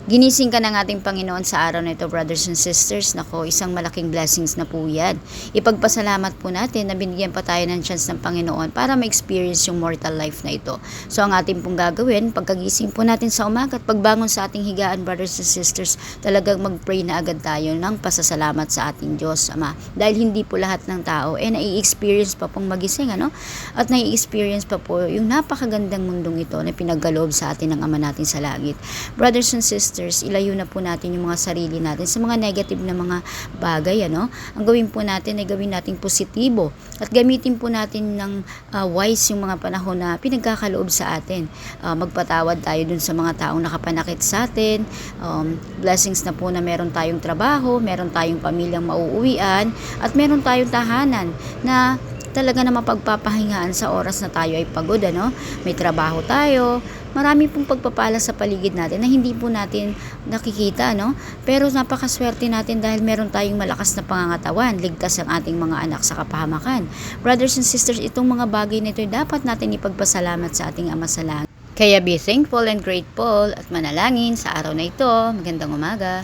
Ginising ka ng ating Panginoon sa araw na ito, brothers and sisters. Nako, isang malaking blessings na po yan. Ipagpasalamat po natin na binigyan pa tayo ng chance ng Panginoon para ma-experience yung mortal life na ito. So, ang ating pong gagawin, pagkagising po natin sa umaga at pagbangon sa ating higaan, brothers and sisters, talagang mag-pray na agad tayo ng pasasalamat sa ating Diyos, Ama. Dahil hindi po lahat ng tao, nai-experience pa pong magising, ano? At nai-experience pa po yung napakagandang mundong ito na pinagkaloob sa atin ng Ama natin sa langit. Brothers and sisters, ilayo na po natin yung mga sarili natin sa mga negative na mga bagay, ano? Ang gawin po natin ay gawin natin positibo at gamitin po natin ng wise yung mga panahon na pinagkakaloob sa atin. Magpatawad tayo dun sa mga taong nakapanakit sa atin. Blessings na po na meron tayong trabaho, meron tayong pamilyang mauuwian, at meron tayong tahanan na talaga na mapagpapahingaan sa oras na tayo ay pagod, ano? May trabaho tayo, marami pong pagpapala sa paligid natin na hindi po natin nakikita, no? Pero napakaswerte natin dahil meron tayong malakas na pangangatawan, ligtas ang ating mga anak sa kapahamakan. Brothers and sisters, itong mga bagay na ito dapat natin ipagpasalamat sa ating Ama sa langit. Kaya be thankful and grateful at manalangin sa araw na ito. Magandang umaga.